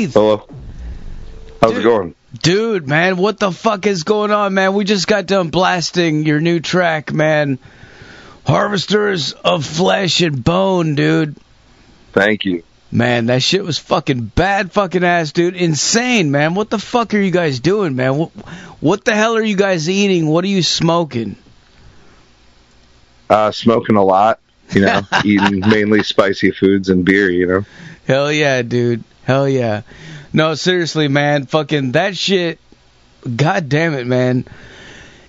Keith. Hello. How's it going? Dude, man, what the fuck is going on, man? We just got done blasting your new track, man. Harvesters of Flesh and Bone, dude. Thank you. Man, that shit was fucking bad fucking ass, dude. Insane, man. What the fuck are you guys doing, man? What the hell are you guys eating? What are you smoking? Smoking a lot, eating mainly spicy foods and beer, Hell yeah, dude. Hell yeah. No, seriously, man. Fucking that shit. God damn it, man.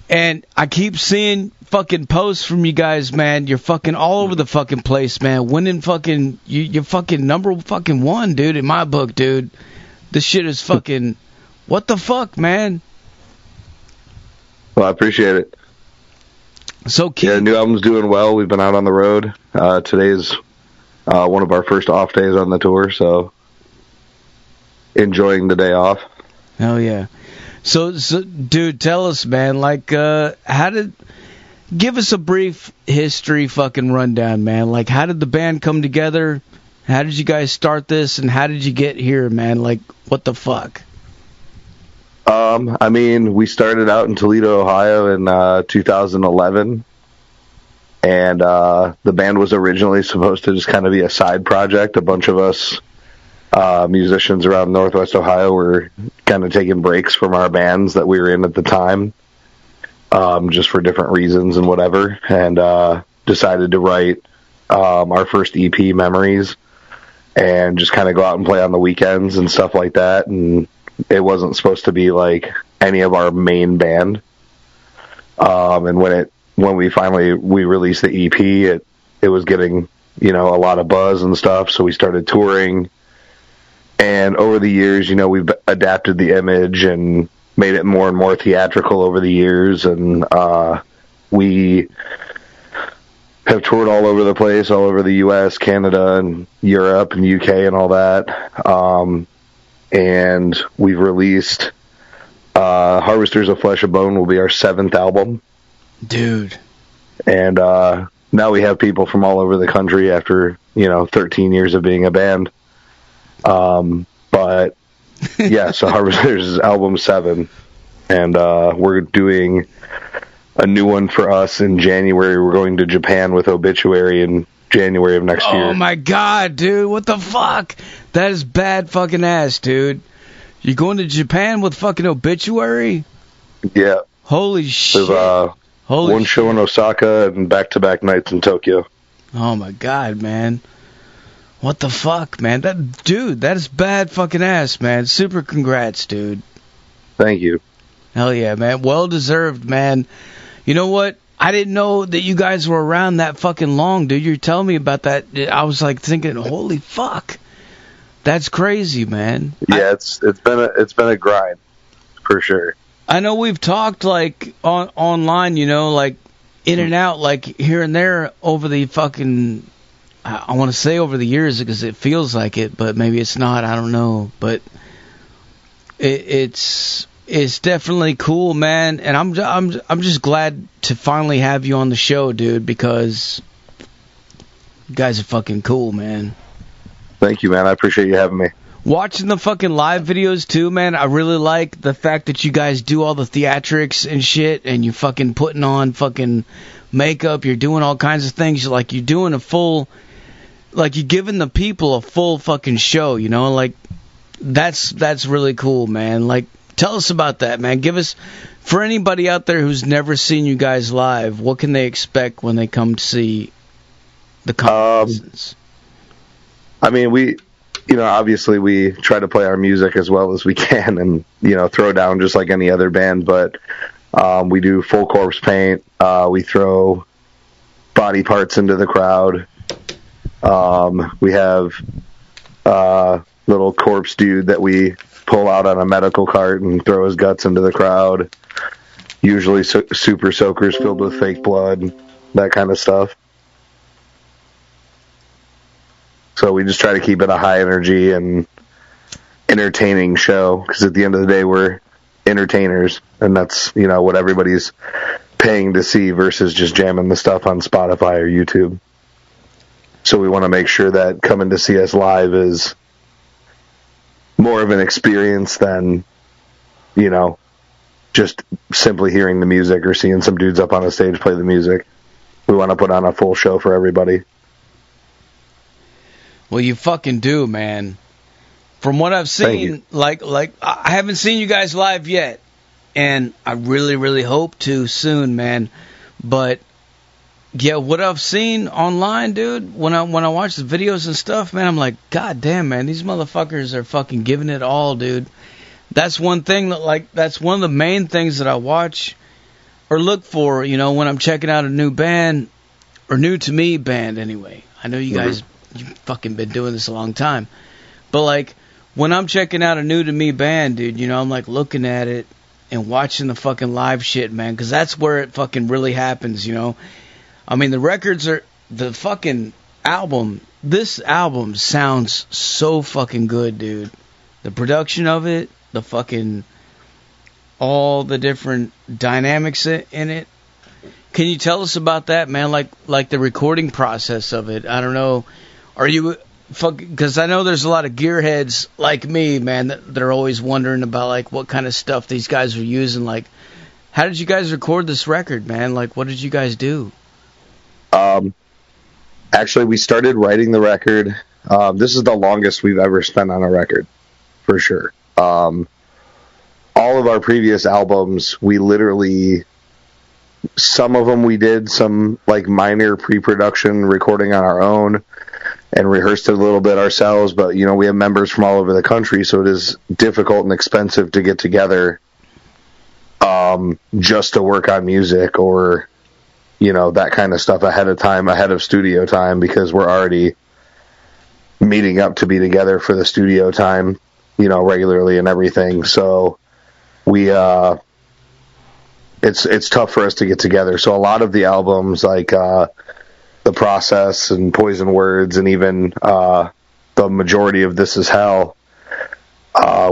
And I keep seeing fucking posts from you guys, man. You're fucking all over the fucking place, man. Winning fucking, you're fucking number fucking one, dude, in my book, dude. This shit is fucking, what the fuck, man? Well, I appreciate it. So, Keith, the new album's doing well. We've been out on the road. Today's one of our first off days on the tour, so enjoying the day off. Hell yeah. So, dude, tell us, man, give us a brief history fucking rundown, man. Like, how did the band come together? How did you guys start this? And how did you get here, man? Like, what the fuck? We started out in Toledo, Ohio in 2011. And the band was originally supposed to just kind of be a side project. A bunch of us musicians around Northwest Ohio were kind of taking breaks from our bands that we were in at the time, just for different reasons and whatever, and decided to write our first EP, Memories, and just kind of go out and play on the weekends and stuff like that. And it wasn't supposed to be like any of our main band. And when we finally released the EP, it was getting, a lot of buzz and stuff. So we started touring. And over the years, we've adapted the image and made it more and more theatrical over the years. And we have toured all over the place, all over the U.S., Canada, and Europe, and UK, and all that. And we've released Harvesters of Flesh and Bone will be our 7th album. Dude. And now we have people from all over the country after, 13 years of being a band. But yeah, so Harvesters is album 7, and we're doing a new one for us in January. We're going to Japan with Obituary in January of next year. Oh my god, dude, what the fuck? That is bad fucking ass, dude. You going to Japan with fucking Obituary? Yeah. Holy shit. One show in Osaka and back-to-back nights in Tokyo. Oh my god, man. What the fuck, man? That is bad fucking ass, man. Super congrats, dude. Thank you. Hell yeah, man. Well deserved, man. You know what? I didn't know that you guys were around that fucking long, dude. You're telling me about that. I was like thinking, holy fuck. That's crazy, man. Yeah, it's been a grind for sure. I know we've talked like online, like in and out, like here and there over the fucking, I want to say over the years because it feels like it, but maybe it's not. I don't know, but it's definitely cool, man. And I'm just glad to finally have you on the show, dude, because you guys are fucking cool, man. Thank you, man. I appreciate you having me. Watching the fucking live videos too, man. I really like the fact that you guys do all the theatrics and shit, and you fucking putting on fucking makeup. You're doing all kinds of things. You're doing a full, like you're giving the people a full fucking show. Like that's really cool, man. Like tell us about that, man. Give us, for anybody out there who's never seen you guys live, what can they expect when they come to see the Convalescence? Obviously we try to play our music as well as we can and, throw down just like any other band, but we do full corpse paint. We throw body parts into the crowd. We have a little corpse dude that we pull out on a medical cart and throw his guts into the crowd. Usually super soakers filled with fake blood, that kind of stuff. So we just try to keep it a high energy and entertaining show, because at the end of the day, we're entertainers, and that's, what everybody's paying to see versus just jamming the stuff on Spotify or YouTube. So we want to make sure that coming to see us live is more of an experience than, you know, just simply hearing the music or seeing some dudes up on a stage play the music. We want to put on a full show for everybody. Well, you fucking do, man. From what I've seen, like I haven't seen you guys live yet, and I really, really hope to soon, man. But yeah, what I've seen online, dude, when I watch the videos and stuff, man, I'm like, God damn, man, these motherfuckers are fucking giving it all, dude. That's one thing that's one of the main things that I watch or look for, you know, when I'm checking out a new band, or new to me band anyway. I know you guys, you've fucking been doing this a long time. But like, when I'm checking out a new to me band, dude, you know, I'm like looking at it and watching the fucking live shit, man, because that's where it fucking really happens, you know. I mean, the records are, the fucking album, this album sounds so fucking good, dude. The production of it, the fucking, all the different dynamics in it. Can you tell us about that, man? Like the recording process of it. I don't know. Are you, because I know there's a lot of gearheads like me, man, that are always wondering about like what kind of stuff these guys are using. Like, how did you guys record this record, man? Like, what did you guys do? Actually, we started writing the record. This is the longest we've ever spent on a record, for sure. All of our previous albums, we literally, some of them we did some like minor pre-production recording on our own and rehearsed it a little bit ourselves, but you know, we have members from all over the country, so it is difficult and expensive to get together just to work on music or, you know, that kind of stuff ahead of time, ahead of studio time, because we're already meeting up to be together for the studio time, you know, regularly and everything. So we it's tough for us to get together. So a lot of the albums, like The Process and Poison Words, and even the majority of This Is Hell,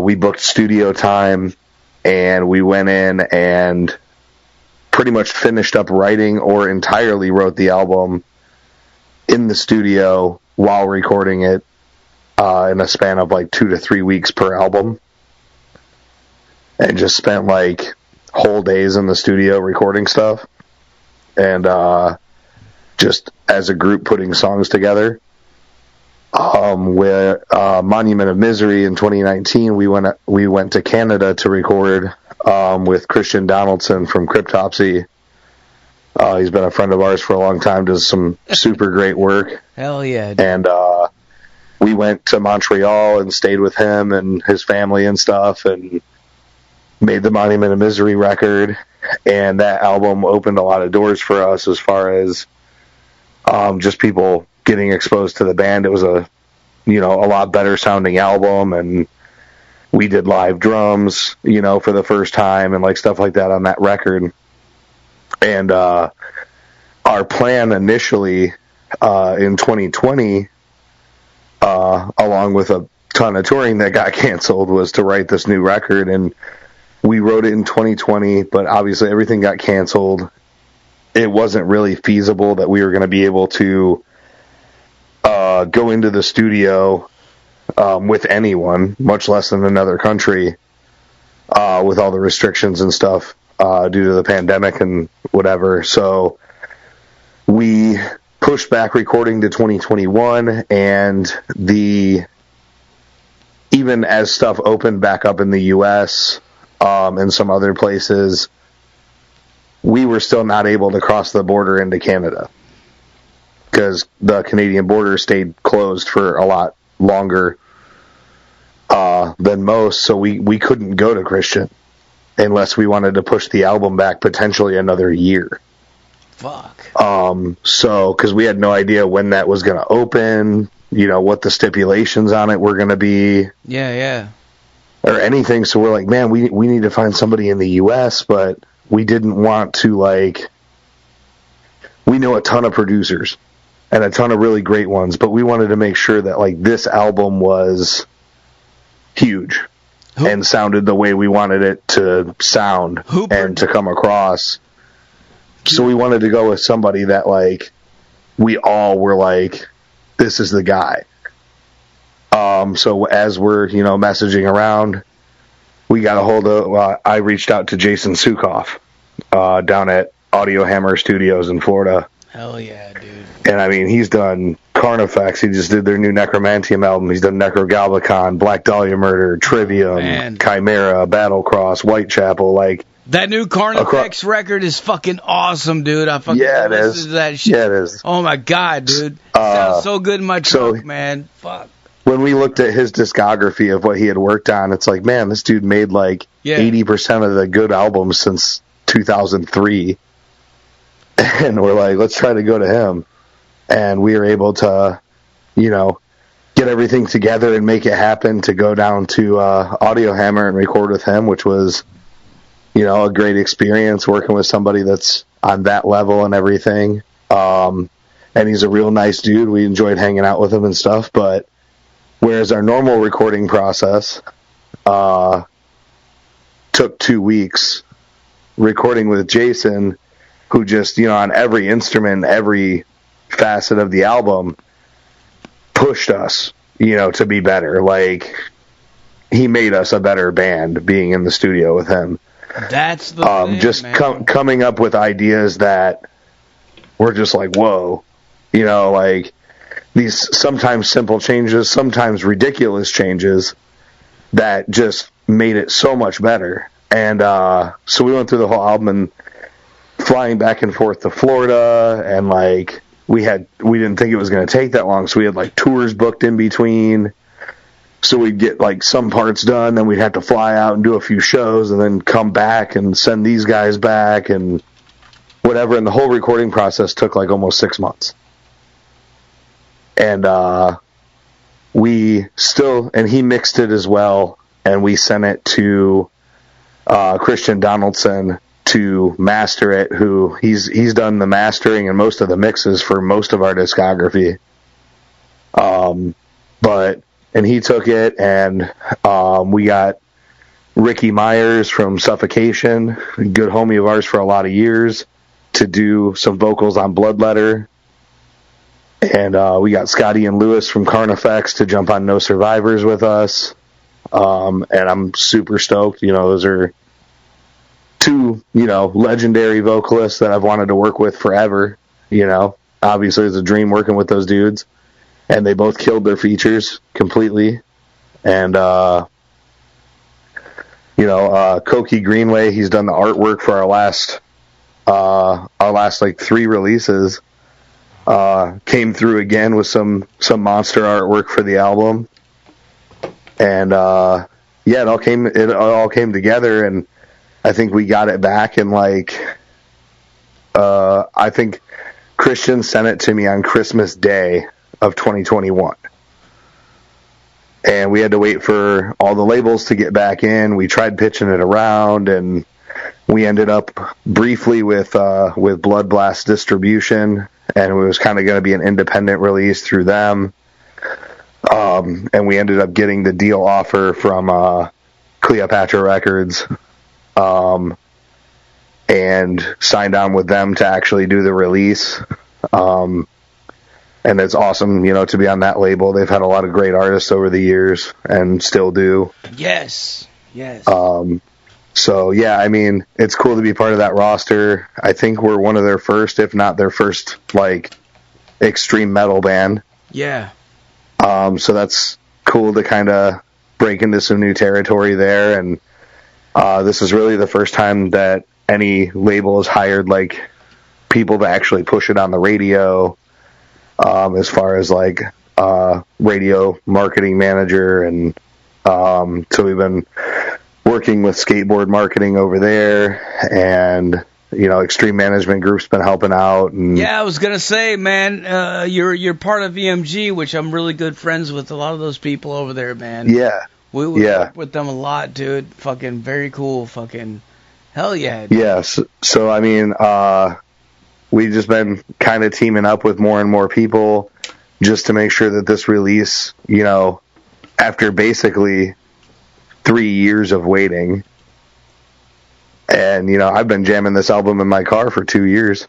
we booked studio time, and we went in and pretty much finished up writing or entirely wrote the album in the studio while recording it in a span of like 2 to 3 weeks per album. And just spent like whole days in the studio recording stuff, and just as a group putting songs together. With Monument of Misery in 2019, we went to Canada to record with Christian Donaldson from Cryptopsy. He's been a friend of ours for a long time, does some super great work. Hell yeah. And we went to Montreal and stayed with him and his family and stuff, and made the Monument of Misery record. And that album opened a lot of doors for us as far as just people getting exposed to the band. It was a lot better sounding album, and we did live drums, you know, for the first time and like stuff like that on that record. And our plan initially in 2020, along with a ton of touring that got canceled, was to write this new record. And we wrote it in 2020, but obviously everything got canceled. It wasn't really feasible that we were going to be able to go into the studio with anyone, much less in another country, with all the restrictions and stuff due to the pandemic and whatever. So we pushed back recording to 2021, and even as stuff opened back up in the U.S., and some other places, we were still not able to cross the border into Canada because the Canadian border stayed closed for a lot longer than most. So we couldn't go to Christian unless we wanted to push the album back potentially another year. Fuck. So, because we had no idea when that was going to open, you know, what the stipulations on it were going to be. Yeah. Or anything. So we're like, man, we need to find somebody in the U.S., but we didn't want to, like, we know a ton of producers and a ton of really great ones, but we wanted to make sure that, like, this album was huge and sounded the way we wanted it to sound and to come across. So we wanted to go with somebody that, like, we all were like, this is the guy. So as we're, messaging around, we got a hold of, I reached out to Jason Sukoff, down at Audio Hammer Studios in Florida. Hell yeah, dude. And I mean, he's done Carnifex. He just did their new Necromantium album. He's done Necrogalbicon, Black Dahlia Murder, Trivium, Chimera, Battlecross, Whitechapel. Like that new Carnifex record is fucking awesome, dude. I fucking listen to that shit. Yeah, it is. Oh my god, dude. It sounds so good in my truck, man. Fuck. When we looked at his discography of what he had worked on, it's like, man, this dude made like 80% of the good albums since 2003. And we're like, let's try to go to him. And we were able to, get everything together and make it happen to go down to Audio Hammer and record with him, which was, a great experience working with somebody that's on that level and everything. And he's a real nice dude. We enjoyed hanging out with him and stuff. But whereas our normal recording process took 2 weeks, recording with Jason, who just, on every instrument, every facet of the album, pushed us, to be better. Like, he made us a better band being in the studio with him. That's the thing, just coming up with ideas that were just like, whoa, like these sometimes simple changes, sometimes ridiculous changes that just made it so much better. And so we went through the whole album and flying back and forth to Florida, and like we didn't think it was going to take that long, so we had like tours booked in between. So we'd get like some parts done, then we'd have to fly out and do a few shows, and then come back and send these guys back and whatever. And the whole recording process took like almost 6 months. And he mixed it as well, and we sent it to Christian Donaldson to master it, who he's done the mastering and most of the mixes for most of our discography. And he took it, and we got Ricky Myers from Suffocation, a good homie of ours for a lot of years, to do some vocals on Bloodletter. And we got Scotty and Lewis from Carnifex to jump on No Survivors with us. And I'm super stoked. Those are two, legendary vocalists that I've wanted to work with forever. Obviously it's a dream working with those dudes, and they both killed their features completely. And, Koki Greenway, he's done the artwork for our last like 3 releases. Came through again with some monster artwork for the album. And, it all came together, and I think we got it back in like, I think Christian sent it to me on Christmas Day of 2021. And we had to wait for all the labels to get back in. We tried pitching it around, and we ended up briefly with Blood Blast Distribution, and it was kind of going to be an independent release through them. And we ended up getting the deal offer from Cleopatra Records, and signed on with them to actually do the release. And it's awesome, to be on that label. They've had a lot of great artists over the years and still do. Yes. So, yeah, I mean, it's cool to be part of that roster. I think we're one of their first, if not their first, like, extreme metal band. Yeah. So that's cool to kind of break into some new territory there. And this is really the first time that any label has hired, like, people to actually push it on the radio, as far as, like, radio marketing manager. And so we've been working with skateboard marketing over there, and Extreme Management Group's been helping out. And yeah, I was gonna say, man, you're part of EMG, which I'm really good friends with a lot of those people over there, man. Yeah, we work with them a lot, dude. Fucking very cool. Fucking hell yeah. Dude. Yes. So I mean, we've just been kind of teaming up with more and more people just to make sure that this release, after basically 3 years of waiting. And, I've been jamming this album in my car for 2 years.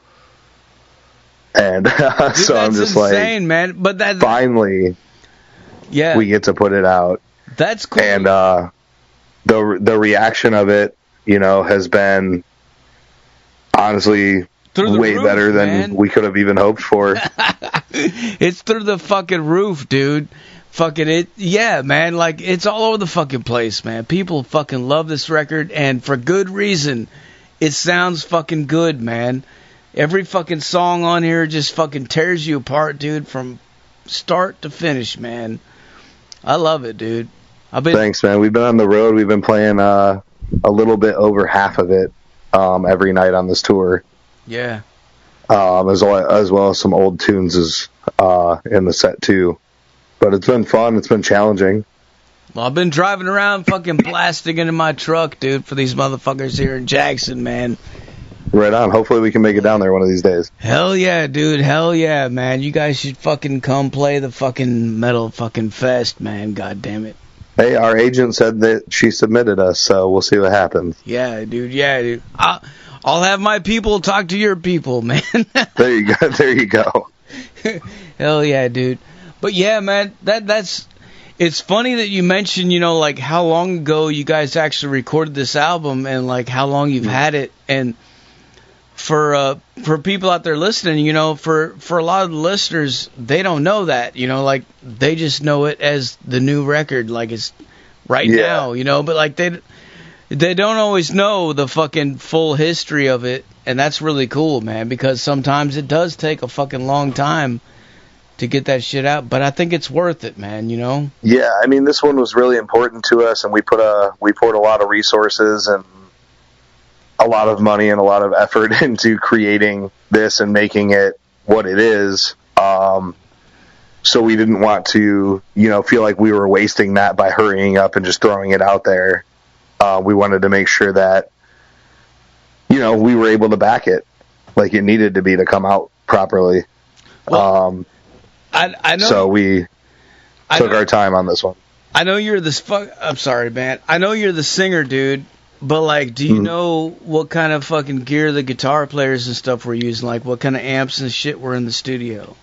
And dude, so I'm just insane, man. But that finally. Yeah. we get to put it out. That's cool. And the reaction of it, you know, has been honestly way better than we could have even hoped for. It's through the fucking roof, dude. Fucking it, yeah, man. Like, it's all over the fucking place, man. People fucking love this record, and for good reason. It sounds fucking good, man. Every fucking song on here just fucking tears you apart, dude, from start to finish, man. I love it, dude. Thanks, man. We've been on the road. We've been playing a little bit over half of it every night on this tour. Yeah. As well as some old tunes in the set too. But it's been fun. It's been challenging. Well, I've been driving around fucking blasting into my truck, dude, for these motherfuckers here in Jackson, man. Right on. Hopefully we can make it down there one of these days. Hell yeah, dude. Hell yeah, man. You guys should fucking come play the fucking metal fucking fest, man. God damn it. Hey, our agent said that she submitted us, so we'll see what happens. Yeah, dude. Yeah, dude. I'll have my people talk to your people, man. There you go. There you go. Hell yeah, dude. But yeah, man, that's it's funny that you mentioned, you know, like how long ago you guys actually recorded this album and like how long you've had it. And for people out there listening, you know, for a lot of the listeners, they don't know that, you know, like they just know it as the new record, like it's right now, you know, but like they don't always know the fucking full history of it. And that's really cool, man, because sometimes it does take a fucking long time to get that shit out, but I think it's worth it, man, you know? Yeah, I mean, this one was really important to us, and we poured a lot of resources and a lot of money and a lot of effort into creating this and making it what it is. So we didn't want to, you know, feel like we were wasting that by hurrying up and just throwing it out there. We wanted to make sure that, you know, we were able to back it like it needed to be to come out properly. Well, I know. So we took our time on this one. I know you're I'm sorry, man. I know you're the singer, dude. But like, do you know what kind of fucking gear the guitar players and stuff were using? Like, what kind of amps and shit were in the studio?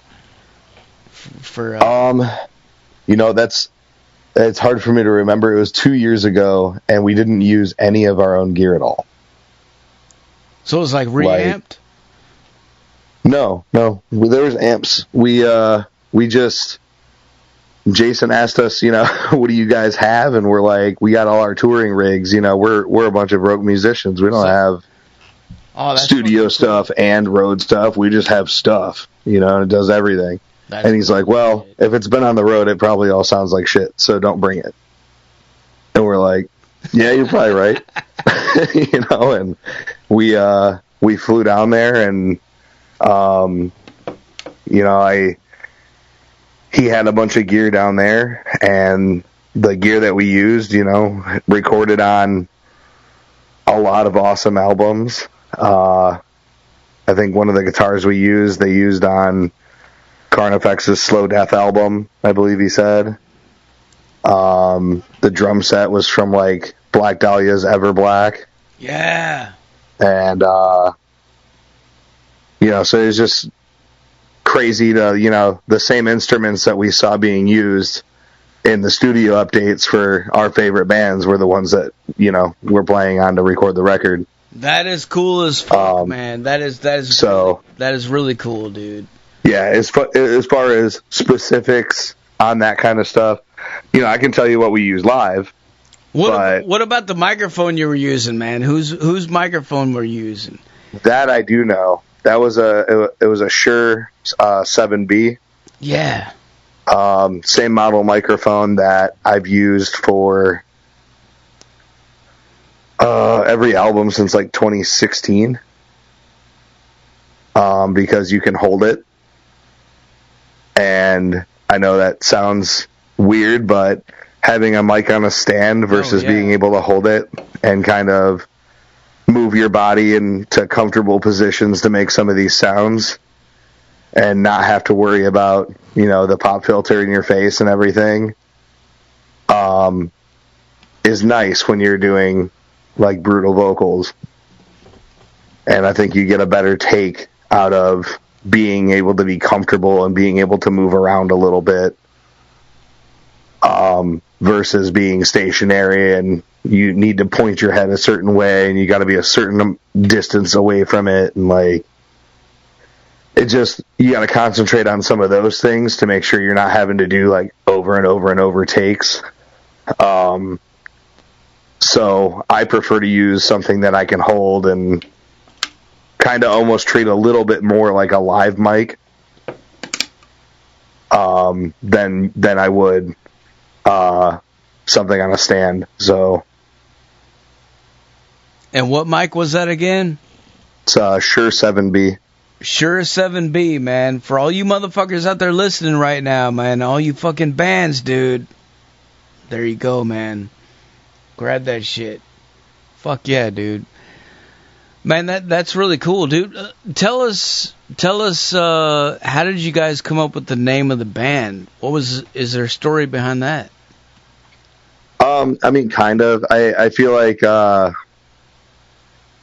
You know, it's hard for me to remember. It was 2 years ago, and we didn't use any of our own gear at all. So it was like reamped? No. There was amps. Jason asked us, you know, what do you guys have? And we're like, we got all our touring rigs. You know, we're a bunch of rogue musicians. We don't have studio stuff and road stuff. We just have stuff, you know, and it does everything. And he's like, well, if it's been on the road, it probably all sounds like shit, so don't bring it. And we're like, yeah, you're probably right. You know, and we flew down there, and you know, he had a bunch of gear down there, and the gear that we used, you know, recorded on a lot of awesome albums. I think one of the guitars they used on Carnifex's Slow Death album, I believe he said. The drum set was from like Black Dahlia's Ever Black. Yeah. And you know, so it's just crazy to, you know, the same instruments that we saw being used in the studio updates for our favorite bands were the ones that, you know, we're playing on to record the record. That is cool as fuck, man. That is really cool, dude. Yeah, as far as specifics on that kind of stuff, you know, I can tell you what we use live. What about the microphone you were using, man? Whose microphone were you using? That I do know. That was it was a Shure 7B. Yeah. Same model microphone that I've used for every album since like 2016. Because you can hold it. And I know that sounds weird, but having a mic on a stand versus being able to hold it and kind of move your body into comfortable positions to make some of these sounds and not have to worry about, you know, the pop filter in your face and everything, is nice when you're doing like brutal vocals. And I think you get a better take out of being able to be comfortable and being able to move around a little bit versus being stationary, and you need to point your head a certain way, and you got to be a certain distance away from it, and like it just, you got to concentrate on some of those things to make sure you're not having to do like over and over and over takes. So I prefer to use something that I can hold and kind of almost treat a little bit more like a live mic than I would something on a stand. So. And what mic was that again? It's Shure 7B. Shure 7B, man. For all you motherfuckers out there listening right now, man, all you fucking bands, dude. There you go, man. Grab that shit. Fuck yeah, dude. Man, that's really cool, dude. Tell us, how did you guys come up with the name of the band? Is there a story behind that? I mean, kind of. I feel like,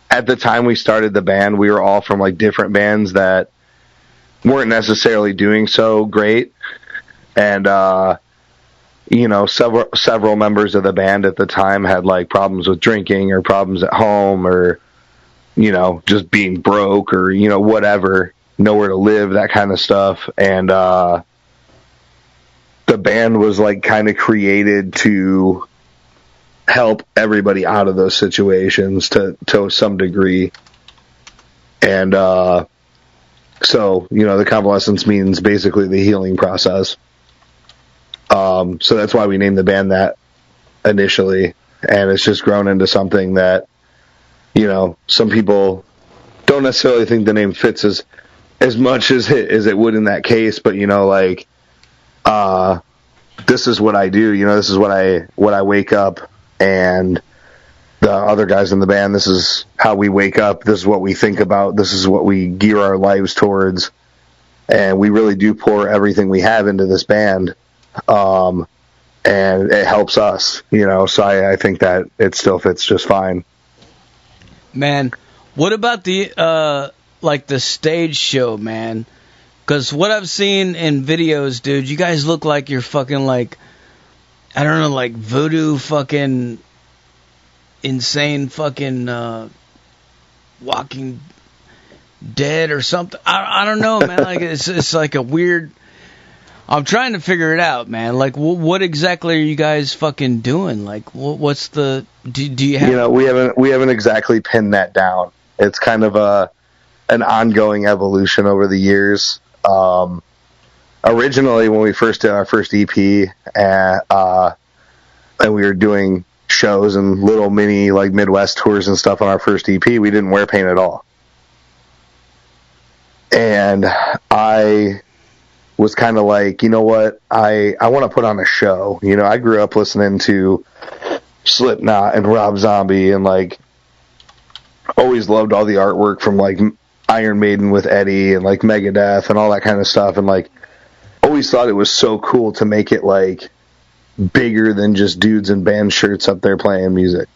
at the time we started the band, we were all from like different bands that weren't necessarily doing so great. And, you know, several members of the band at the time had like problems with drinking or problems at home or, you know, just being broke or, you know, whatever, nowhere to live, that kind of stuff. And, the band was like kind of created to help everybody out of those situations to some degree. And, so, you know, the Convalescence means basically the healing process. So that's why we named the band that initially. And it's just grown into something that, you know, some people don't necessarily think the name fits as much as it would in that case. But, you know, like, this is what I do, you know, this is what I wake up, and the other guys in the band, this is how we wake up, this is what we think about, this is what we gear our lives towards, and we really do pour everything we have into this band, and it helps us, you know, so I think that it still fits just fine. Man, what about the, like the stage show, man? Because what I've seen in videos, dude, you guys look like you're fucking like, I don't know, like voodoo fucking insane fucking Walking Dead or something. I don't know, man. Like it's like a weird. I'm trying to figure it out, man. Like what exactly are you guys fucking doing? Like what's the do you have? You know, we haven't exactly pinned that down. It's kind of an ongoing evolution over the years. Originally, when we first did our first EP, and we were doing shows and little mini like Midwest tours and stuff on our first EP, we didn't wear paint at all. And I was kind of like, you know what, I want to put on a show. You know, I grew up listening to Slipknot and Rob Zombie, and like always loved all the artwork from like Iron Maiden with Eddie and like Megadeth and all that kind of stuff, and like always thought it was so cool to make it like bigger than just dudes in band shirts up there playing music.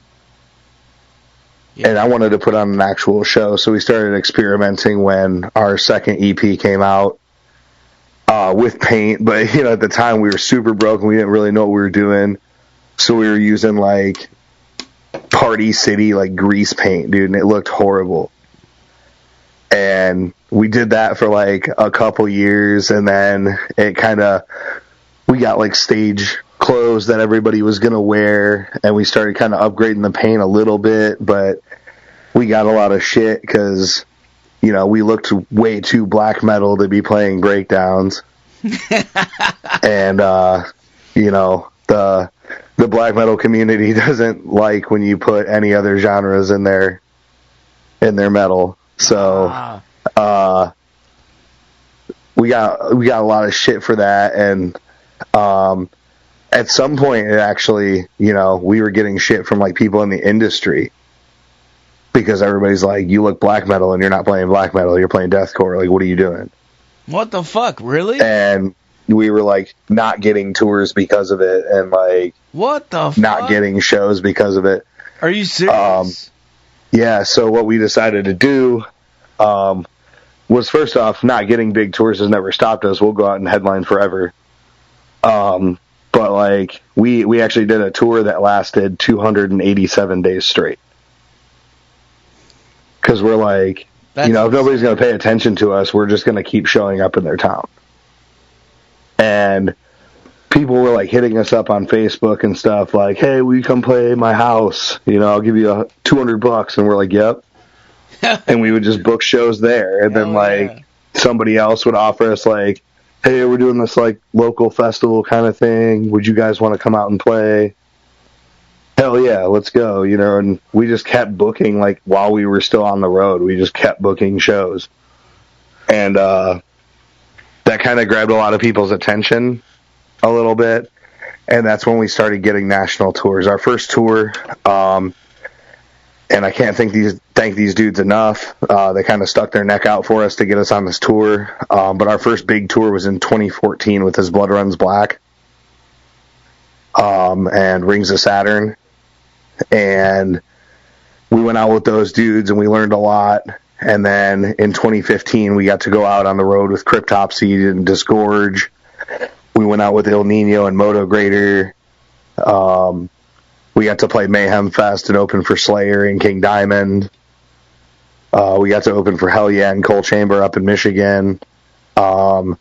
Yeah. And I wanted to put on an actual show, so we started experimenting when our second EP came out with paint. But you know, at the time we were super broke and we didn't really know what we were doing, so we were using like Party City like grease paint, dude, and it looked horrible. And we did that for like a couple years, and then it kind of, we got like stage clothes that everybody was going to wear, and we started kind of upgrading the paint a little bit, but we got a lot of shit because, you know, we looked way too black metal to be playing breakdowns. And, you know, the black metal community doesn't like when you put any other genres in their metal. So, we got a lot of shit for that. And, at some point it actually, you know, we were getting shit from like people in the industry because everybody's like, you look black metal and you're not playing black metal, you're playing deathcore. Like, what are you doing? What the fuck? Really? And we were like not getting tours because of it, and like, what the fuck? Not getting shows because of it. Are you serious? Yeah, so what we decided to do was, first off, not getting big tours has never stopped us. We'll go out and headline forever. But like we actually did a tour that lasted 287 days straight. Because we're like, if nobody's going to pay attention to us, we're just going to keep showing up in their town. And people were like hitting us up on Facebook and stuff like, hey, will you come play my house? I'll give you $200. And we're like, yep. And we would just book shows there. And then somebody else would offer us like, hey, we're doing this like local festival kind of thing. Would you guys want to come out and play? Hell yeah, let's go. And we just kept booking like while we were still on the road. We just kept booking shows. And that kind of grabbed a lot of people's attention a little bit, and that's when we started getting national tours. Our first tour, and I can't thank these dudes enough. They kind of stuck their neck out for us to get us on this tour. But our first big tour was in 2014 with His Blood Runs Black, and Rings of Saturn, and we went out with those dudes and we learned a lot. And then in 2015 we got to go out on the road with Cryptopsy and Disgorge. We went out with Il Nino and Moto Grader. We got to play Mayhem Fest and open for Slayer and King Diamond. We got to open for Hell Yeah and Coal Chamber up in Michigan. And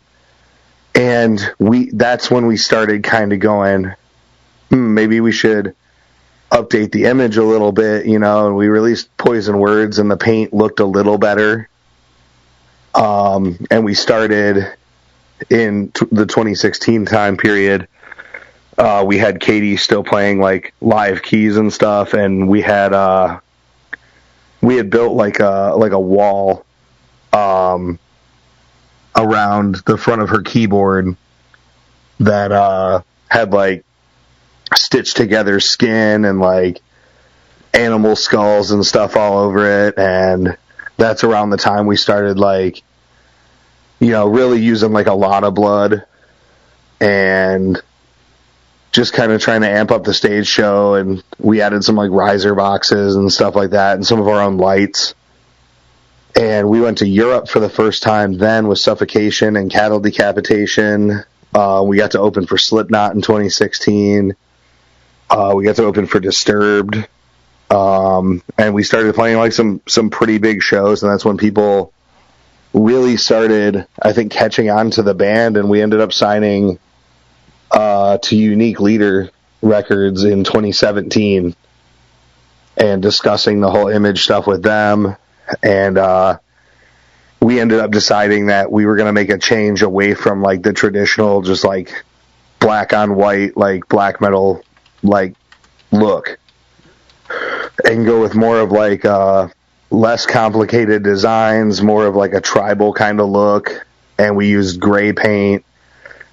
that's when we started kind of going, maybe we should update the image a little bit, and we released Poison Words and the paint looked a little better. And we started in the 2016 time period. We had Katie still playing like live keys and stuff, and we had built like a wall around the front of her keyboard that had like stitched together skin and like animal skulls and stuff all over it. And that's around the time we started like really using like a lot of blood and just kind of trying to amp up the stage show. And we added some like riser boxes and stuff like that and some of our own lights. And we went to Europe for the first time then with Suffocation and Cattle Decapitation. We got to open for Slipknot in 2016. We got to open for Disturbed. And we started playing like some pretty big shows, and that's when people really started, I think, catching on to the band, and we ended up signing to Unique Leader Records in 2017 and discussing the whole image stuff with them. And we ended up deciding that we were going to make a change away from like the traditional just like black on white like black metal like look, and go with more of like less complicated designs, more of like a tribal kind of look. And we used gray paint,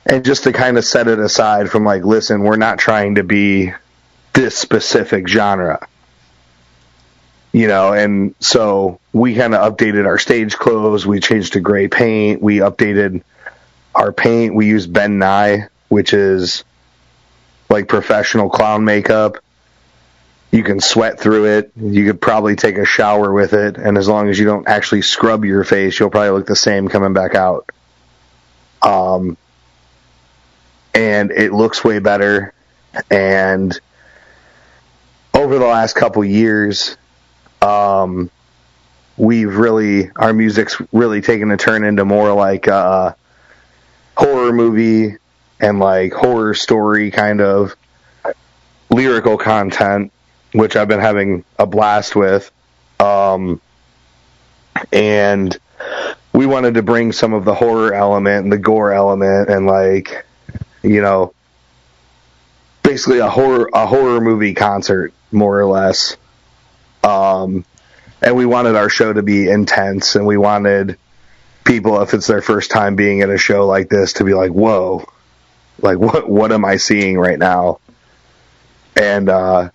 and just to kind of set it aside from like, listen, we're not trying to be this specific genre, and so we kind of updated our stage clothes. We changed to gray paint. We updated our paint. We used Ben Nye, which is like professional clown makeup. You can sweat through it. You could probably take a shower with it, and as long as you don't actually scrub your face, you'll probably look the same coming back out. And it looks way better. And over the last couple years, our music's really taken a turn into more like horror movie and like horror story kind of lyrical content, which I've been having a blast with. And we wanted to bring some of the horror element and the gore element and like, basically a horror movie concert, more or less. And we wanted our show to be intense, and we wanted people, if it's their first time being at a show like this, to be like, whoa, like what am I seeing right now? And I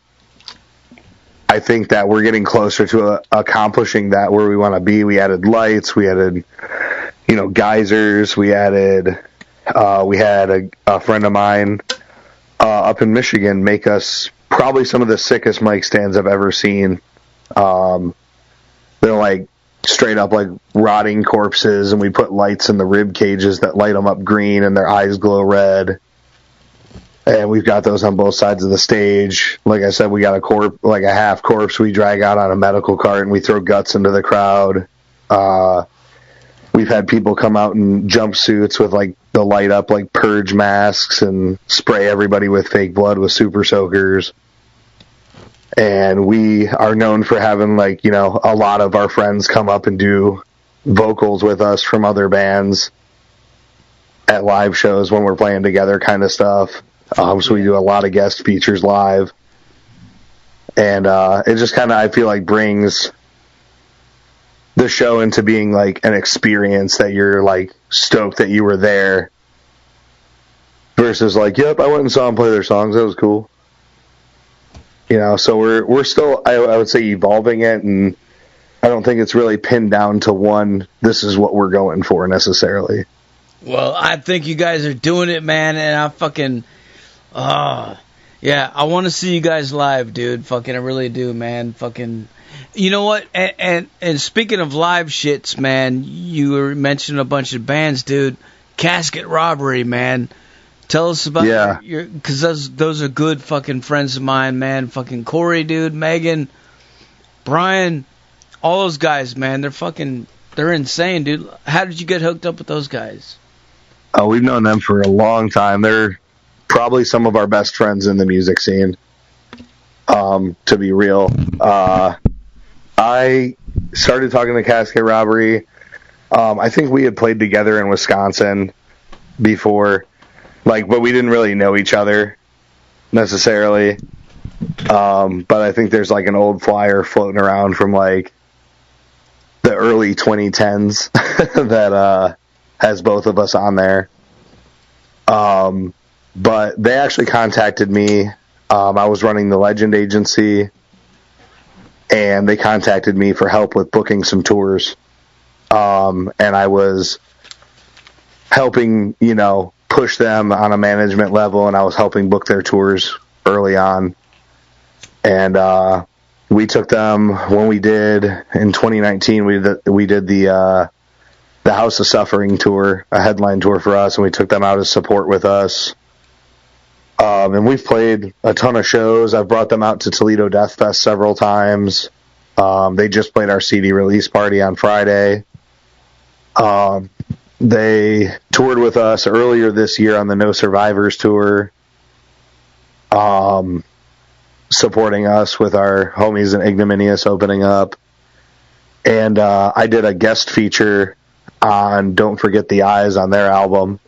think that we're getting closer to accomplishing that where we want to be. We added lights, we added, geysers, we had a friend of mine up in Michigan make us probably some of the sickest mic stands I've ever seen. They're like straight up like rotting corpses, and we put lights in the rib cages that light them up green and their eyes glow red. And we've got those on both sides of the stage. Like I said, we got a half corpse we drag out on a medical cart and we throw guts into the crowd. We've had people come out in jumpsuits with like the light up like purge masks and spray everybody with fake blood with super soakers. And we are known for having like, you know, a lot of our friends come up and do vocals with us from other bands at live shows when we're playing together kind of stuff. So we do a lot of guest features live. And it just kind of, I feel like, brings the show into being like an experience that you're like stoked that you were there versus like, yep, I went and saw them play their songs. That was cool. You know, so we're still, I would say, evolving it, and I don't think it's really pinned down to one, this is what we're going for necessarily. Well, I think you guys are doing it, man, and I fucking, yeah, I want to see you guys live, dude. Fucking, I really do, man. Fucking, you know what? And speaking of live shits, man, you were mentioning a bunch of bands, dude. Casket Robbery, man. Tell us about your, because those are good fucking friends of mine, man. Fucking Corey, dude, Megan, Brian, all those guys, man. They're insane, dude. How did you get hooked up with those guys? Oh, we've known them for a long time. They're probably some of our best friends in the music scene. To be real, I started talking to Casket Robbery. I think we had played together in Wisconsin before. Like, but we didn't really know each other necessarily. But I think there's like an old flyer floating around from like the early 2010s that has both of us on there. But they actually contacted me. I was running the Legend Agency, and they contacted me for help with booking some tours. And I was helping, you know, push them on a management level, and I was helping book their tours early on. And we took them when we did in 2019. We did the House of Suffering tour, a headline tour for us, and we took them out as support with us. And we've played a ton of shows. I've brought them out to Toledo Death Fest several times. They just played our CD release party on Friday. They toured with us earlier this year on the No Survivors tour, supporting us with our homies in Ignominious opening up. And I did a guest feature on Don't Forget the Eyes on their album.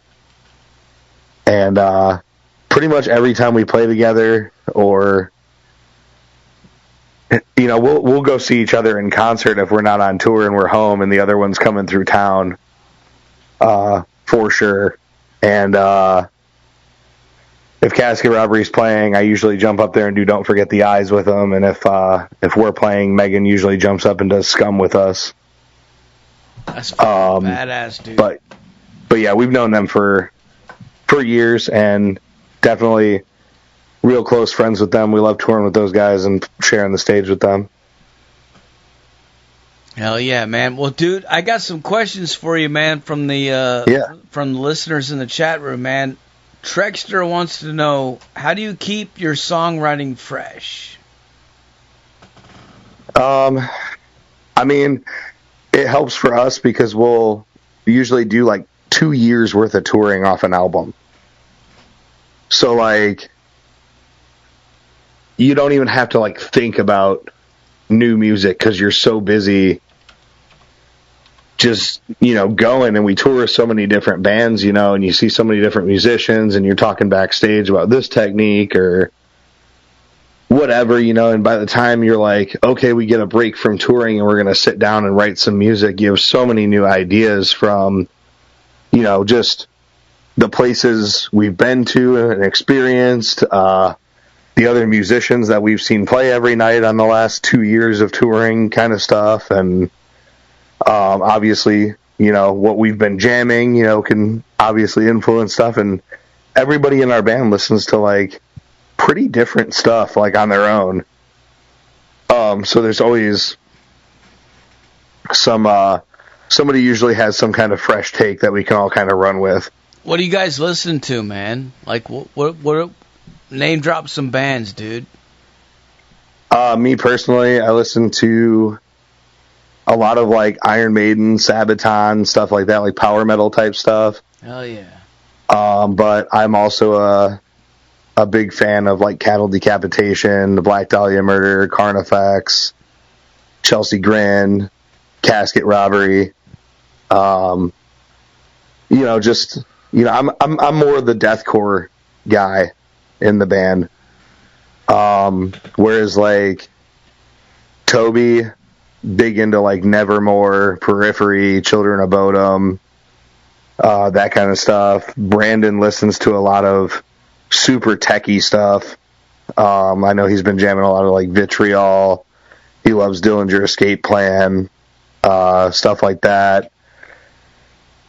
And pretty much every time we play together, or, you know, we'll go see each other in concert if we're not on tour and we're home and the other one's coming through town. For sure. And if Casket Robbery's playing, I usually jump up there and do Don't Forget the Eyes with them. And if we're playing, Megan usually jumps up and does Scum with us. That's fucking badass, dude. But yeah, we've known them for years, and definitely real close friends with them. We love touring with those guys and sharing the stage with them. Hell yeah, man. Well, dude, I got some questions for you, man, from the listeners in the chat room, man. Trexter wants to know, how do you keep your songwriting fresh? I mean, it helps for us because we'll usually do like 2 years worth of touring off an album. So like, you don't even have to like think about new music because you're so busy just, you know, going. And we tour with so many different bands, you know, and you see so many different musicians, and you're talking backstage about this technique or whatever, you know, and by the time you're like, okay, we get a break from touring and we're going to sit down and write some music, you have so many new ideas from, you know, just the places we've been to and experienced, the other musicians that we've seen play every night on the last 2 years of touring kind of stuff. And obviously, you know, what we've been jamming, you know, can obviously influence stuff. And everybody in our band listens to like pretty different stuff, like on their own. So there's always somebody usually has some kind of fresh take that we can all kind of run with. What do you guys listen to, man? Like, what Name drop some bands, dude. Me personally, I listen to a lot of like Iron Maiden, Sabaton, stuff like that, like power metal type stuff. Hell yeah. But I'm also a big fan of like Cattle Decapitation, the Black Dahlia Murder, Carnifex, Chelsea Grin, Casket Robbery. I'm more of the deathcore guy in the band. Whereas like Toby, big into like Nevermore, Periphery, Children of Bodom, that kind of stuff. Brandon listens to a lot of super techie stuff. I know he's been jamming a lot of like Vitriol. He loves Dillinger Escape Plan, stuff like that.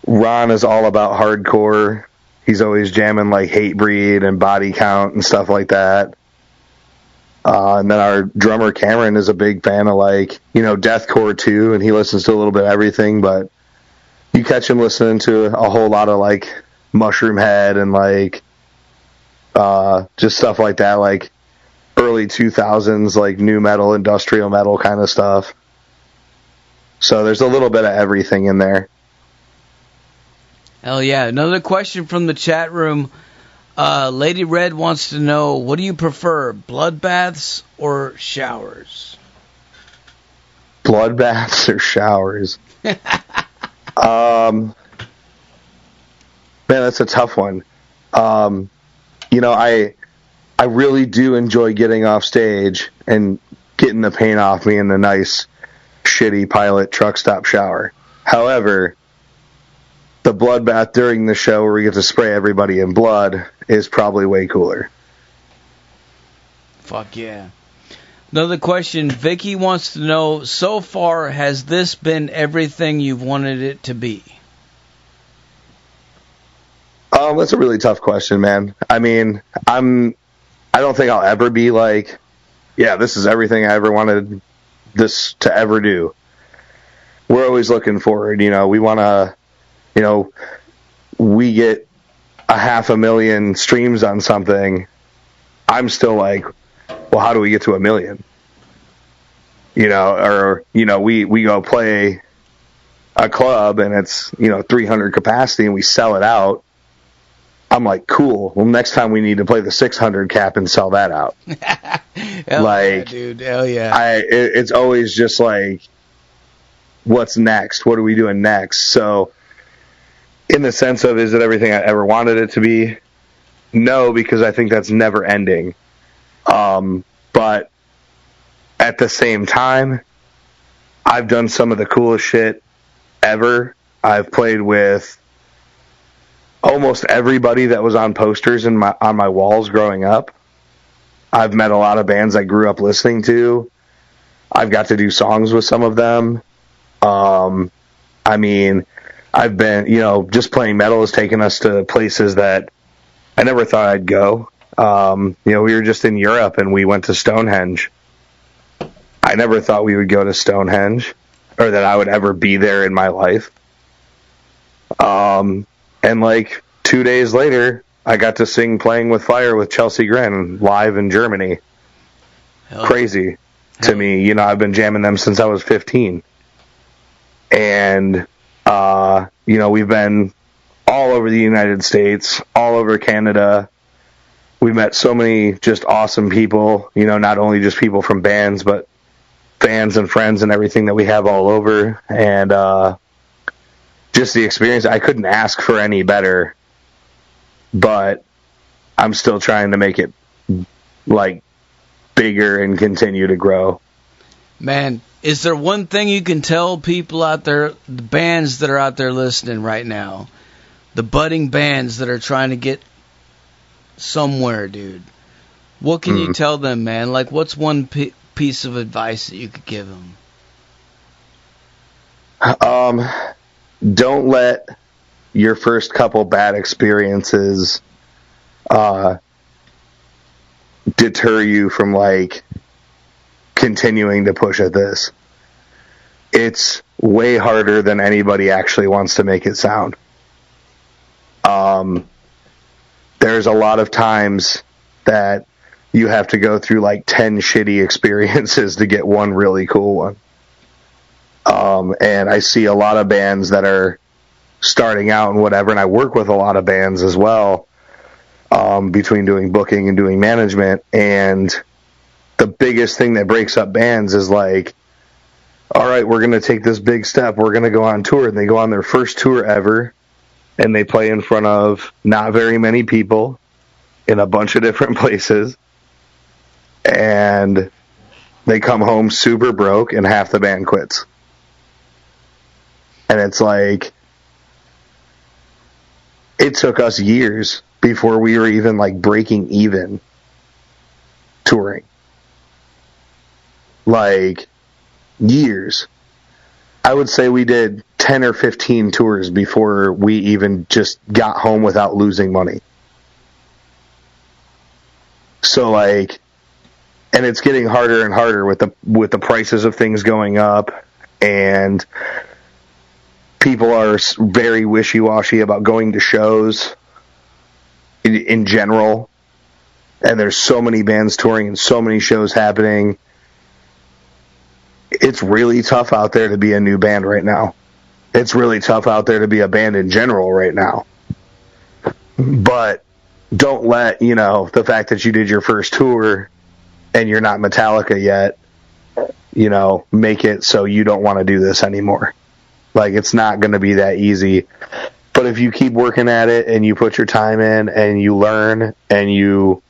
Ron is all about hardcore. He's always jamming like Hatebreed and Body Count and stuff like that. And then our drummer Cameron is a big fan of like, deathcore too, and he listens to a little bit of everything, but you catch him listening to a whole lot of like Mushroom Head and like just stuff like that, like early 2000s, like new metal, industrial metal kind of stuff. So there's a little bit of everything in there. Hell yeah. Another question from the chat room. Lady Red wants to know, what do you prefer, bloodbaths or showers? Bloodbaths or showers? Man, that's a tough one. I really do enjoy getting off stage and getting the paint off me in the nice, shitty pilot truck stop shower. However, the bloodbath during the show where we get to spray everybody in blood is probably way cooler. Fuck yeah. Another question. Vicky wants to know, so far, has this been everything you've wanted it to be? That's a really tough question, man. I mean, I don't think I'll ever be like, yeah, this is everything I ever wanted this to ever do. We're always looking forward. We want to, we get 500,000 streams on something. I'm still like, well, how do we get to 1 million? We go play a club and it's, 300 capacity and we sell it out. I'm like, cool. Well, next time we need to play the 600 cap and sell that out. Hell yeah, dude. Hell yeah. It's always just like, what's next? What are we doing next? So, in the sense of, is it everything I ever wanted it to be? No, because I think that's never ending. But at the same time, I've done some of the coolest shit ever. I've played with almost everybody that was on posters on my walls growing up. I've met a lot of bands I grew up listening to. I've got to do songs with some of them. I've been, just playing metal has taken us to places that I never thought I'd go. We were just in Europe and we went to Stonehenge. I never thought we would go to Stonehenge or that I would ever be there in my life. And like 2 days later, I got to sing Playing with Fire with Chelsea Grin live in Germany. Crazy to me. I've been jamming them since I was 15. And, we've been all over the United States, all over Canada. We've met so many just awesome people, not only just people from bands, but fans and friends and everything that we have all over. And, just the experience, I couldn't ask for any better, but I'm still trying to make it like bigger and continue to grow. Man, is there one thing you can tell people out there, the bands that are out there listening right now, the budding bands that are trying to get somewhere, dude? What can you tell them, man? Like, what's one piece of advice that you could give them? Don't let your first couple bad experiences deter you from like continuing to push at this. It's way harder than anybody actually wants to make it sound. There's a lot of times that you have to go through like 10 shitty experiences to get one really cool one. And I see a lot of bands that are starting out and whatever, and I work with a lot of bands as well, between doing booking and doing management, and the biggest thing that breaks up bands is like, all right, we're going to take this big step, we're going to go on tour, and they go on their first tour ever, and they play in front of not very many people in a bunch of different places, and they come home super broke, and half the band quits. And it's like, it took us years before we were even like breaking even touring. Like, years. I would say we did 10 or 15 tours before we even just got home without losing money. So like, and it's getting harder and harder with the prices of things going up, and people are very wishy-washy about going to shows in general. And there's so many bands touring and so many shows happening. It's really tough out there to be a new band right now. It's really tough out there to be a band in general right now. But don't let, the fact that you did your first tour and you're not Metallica yet, make it so you don't want to do this anymore. Like, it's not going to be that easy. But if you keep working at it and you put your time in and you learn and you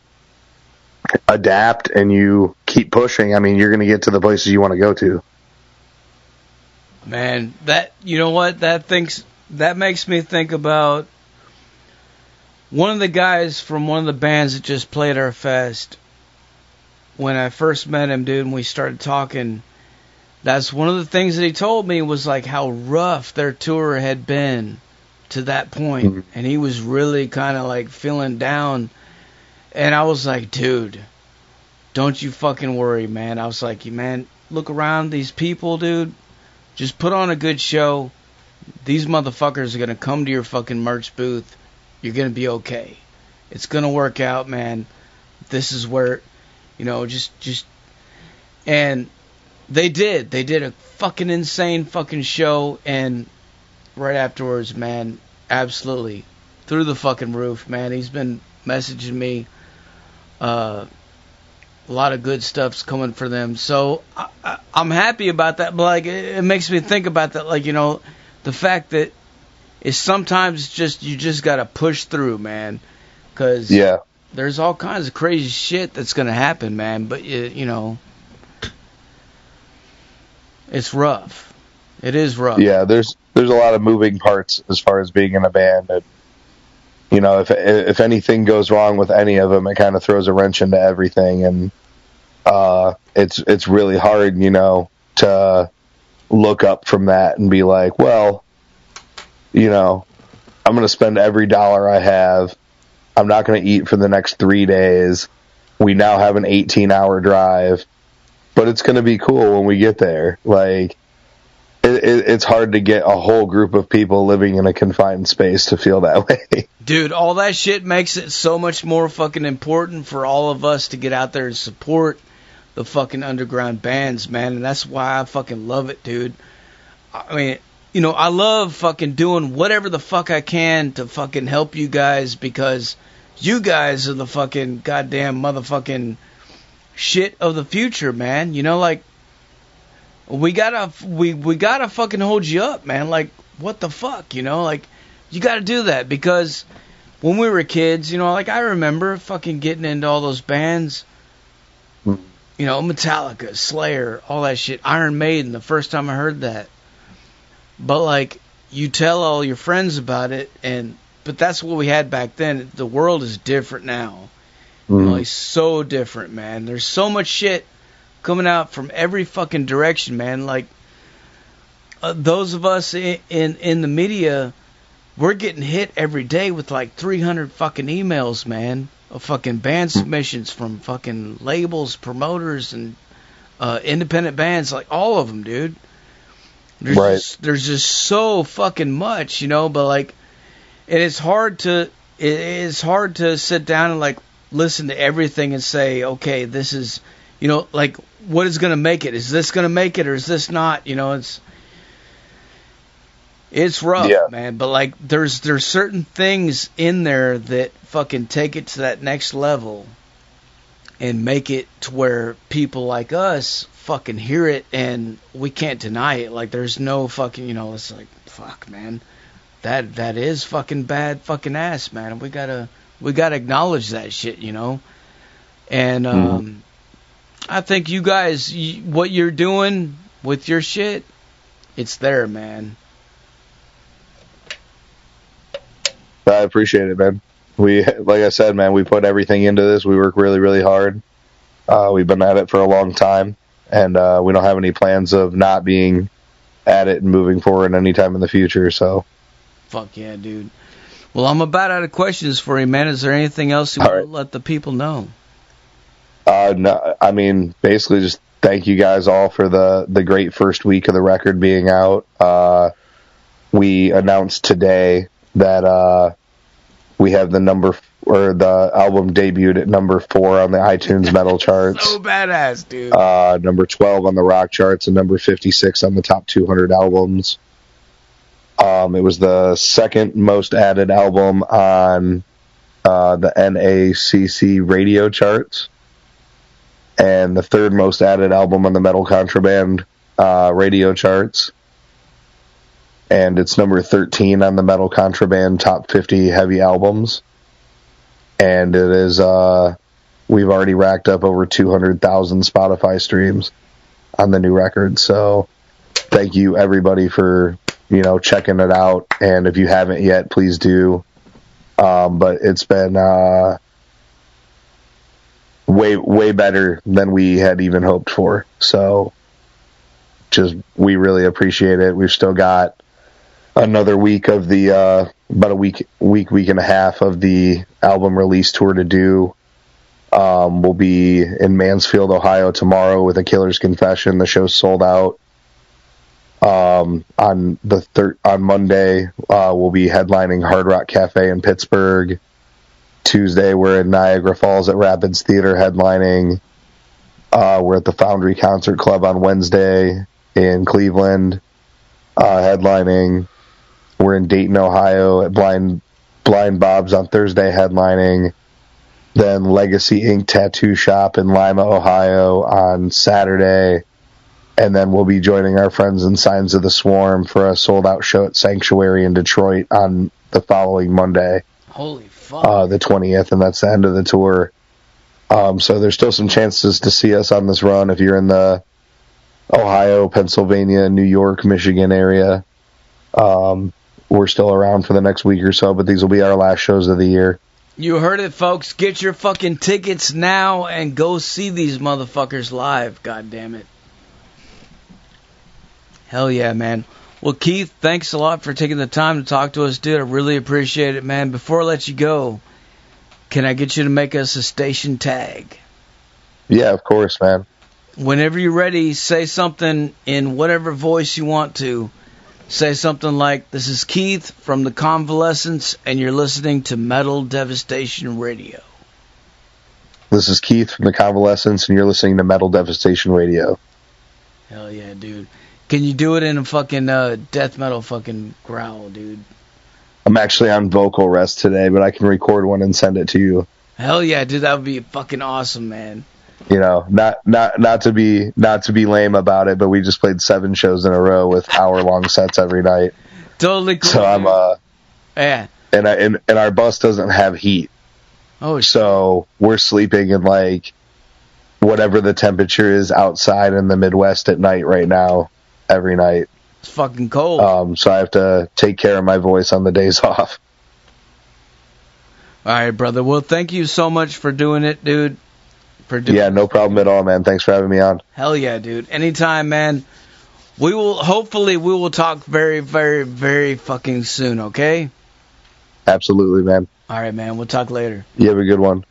adapt and you keep pushing, you're going to get to the places you want to go to. Man, that makes me think about one of the guys from one of the bands that just played our fest. When I first met him, dude, and we started talking, that's one of the things that he told me was like how rough their tour had been to that point. Mm-hmm. And he was really kind of like feeling down. And I was like, dude, don't you fucking worry, man. I was like, man, look around these people, dude. Just put on a good show. These motherfuckers are going to come to your fucking merch booth. You're going to be okay. It's going to work out, man. This is where, just, and they did a fucking insane fucking show, and right afterwards, man, absolutely through the fucking roof, man. He's been messaging me, a lot of good stuff's coming for them, so I'm happy about that. But like, it makes me think about that, like, the fact that it's sometimes just you just gotta push through, man, because there's all kinds of crazy shit that's gonna happen, man. But it's rough. It is rough. Yeah, there's a lot of moving parts as far as being in a band. And, if anything goes wrong with any of them, it kind of throws a wrench into everything. And it's really hard, to look up from that and be like, well, I'm going to spend every dollar I have. I'm not going to eat for the next 3 days. We now have an 18-hour drive. But it's going to be cool when we get there. Like, it's hard to get a whole group of people living in a confined space to feel that way. Dude, all that shit makes it so much more fucking important for all of us to get out there and support the fucking underground bands, man. And that's why I fucking love it, dude. I love fucking doing whatever the fuck I can to fucking help you guys, because you guys are the fucking goddamn motherfucking shit of the future, man. Like, we gotta fucking hold you up, man. Like, what the fuck, like, you gotta do that, because when we were kids, like, I remember fucking getting into all those bands, Metallica, Slayer, all that shit, Iron Maiden, the first time I heard that. But like, you tell all your friends about it, but that's what we had back then. The world is different now. It's so different, man. There's so much shit coming out from every fucking direction, man. Like, those of us in the media, we're getting hit every day with like 300 fucking emails, man, of fucking band submissions from fucking labels, promoters, and independent bands, like all of them, dude. There's just so fucking much, but like, and it's hard to sit down and like listen to everything and say, okay, this is, you know, like, what is going to make it? Is this going to make it or is this not? You know, it's rough, man. But, like, there's certain things in there that fucking take it to that next level and make it to where people like us fucking hear it and we can't deny it. Like, there's no fucking, you know, it's like, fuck, man. That is fucking bad fucking ass, man. We gotta acknowledge that shit, you know? And, I think you guys, what you're doing with your shit, it's there, man. I appreciate it, man. We, like I said, man, we put everything into this. We work really, really hard. We've been at it for a long time, and we don't have any plans of not being at it and moving forward anytime in the future, so. Fuck yeah, dude. Well, I'm about out of questions for you, man. Is there anything else you want to let the people know? No, I mean, basically just thank you guys all for the great first week of the record being out. We announced today that we have the album debuted at number 4 on the iTunes metal charts. So badass, dude. Number 12 on the rock charts and number 56 on the top 200 albums. It was the second most added album on the NACC radio charts, and the third most added album on the Metal Contraband radio charts. And it's number 13 on the Metal Contraband top 50 heavy albums. And it is, we've already racked up over 200,000 Spotify streams on the new record. So thank you everybody for, you know, checking it out. And if you haven't yet, please do. But it's been, way better than we had even hoped for. So we really appreciate it. We've still got another week of the about a week and a half of the album release tour to do. We'll be in Mansfield, Ohio tomorrow with A Killer's Confession. The show's sold out. On Monday, we'll be headlining Hard Rock Cafe in Pittsburgh. Tuesday, we're in Niagara Falls at Rapids Theater headlining. We're at the Foundry Concert Club on Wednesday in Cleveland headlining. We're in Dayton, Ohio at Blind Bob's on Thursday headlining. Then Legacy Ink Tattoo Shop in Lima, Ohio on Saturday. And then we'll be joining our friends in Signs of the Swarm for a sold-out show at Sanctuary in Detroit on the following Monday. Holy fuck. The 20th, and that's the end of the tour. So there's still some chances to see us on this run if you're in the Ohio, Pennsylvania, New York, Michigan area. We're still around for the next week or so, but these will be our last shows of the year. You heard it, folks. Get your fucking tickets now and go see these motherfuckers live. God damn it. Hell yeah, man. Well, Keith, thanks a lot for taking the time to talk to us, dude. I really appreciate it, man. Before I let you go, can I get you to make us a station tag? Yeah, of course, man. Whenever you're ready, say something in whatever voice you want to. Say something like, this is Keith from the Convalescence, and you're listening to Metal Devastation Radio. This is Keith from the Convalescence, and you're listening to Metal Devastation Radio. Hell yeah, dude. Can you do it in a fucking death metal fucking growl, dude? I'm actually on vocal rest today, but I can record one and send it to you. Hell yeah, dude, that would be fucking awesome, man. You know, not to be lame about it, but we just played 7 shows in a row with hour-long sets every night. Totally cool. So I'm yeah. And our bus doesn't have heat. Oh shit. So we're sleeping in like whatever the temperature is outside in the Midwest at night right now, every night. It's fucking cold. So I have to take care of my voice on the days off. All right, brother. Well, thank you so much for doing it, dude. Yeah, no problem at all, man. Thanks for having me on. Hell yeah, dude. Anytime, man. Hopefully we will talk very, very, very fucking soon, okay? Absolutely, man. All right, man. We'll talk later. You have a good one.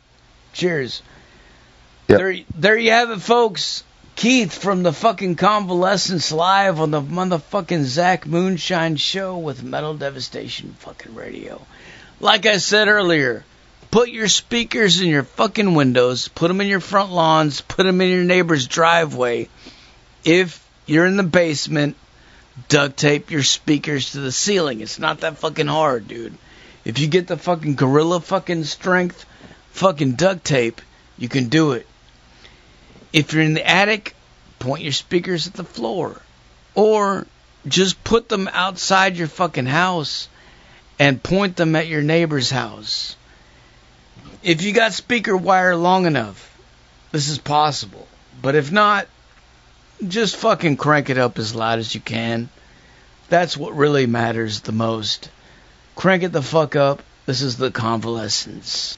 Cheers. Yep. There you have it, folks. Keith from the fucking Convalescence live on the motherfucking Zach Moonshine Show with Metal Devastation fucking Radio. Like I said earlier, Put your speakers in your fucking windows. Put them in your front lawns. Put them in your neighbor's driveway. If you're in the basement, duct tape your speakers to the ceiling. It's not that fucking hard, dude. If you get the fucking gorilla fucking strength fucking duct tape, you can do it. If you're in the attic, point your speakers at the floor. Or just put them outside your fucking house and point them at your neighbor's house. If you got speaker wire long enough, this is possible. But if not, just fucking crank it up as loud as you can. That's what really matters the most. Crank it the fuck up. This is the Convalescence.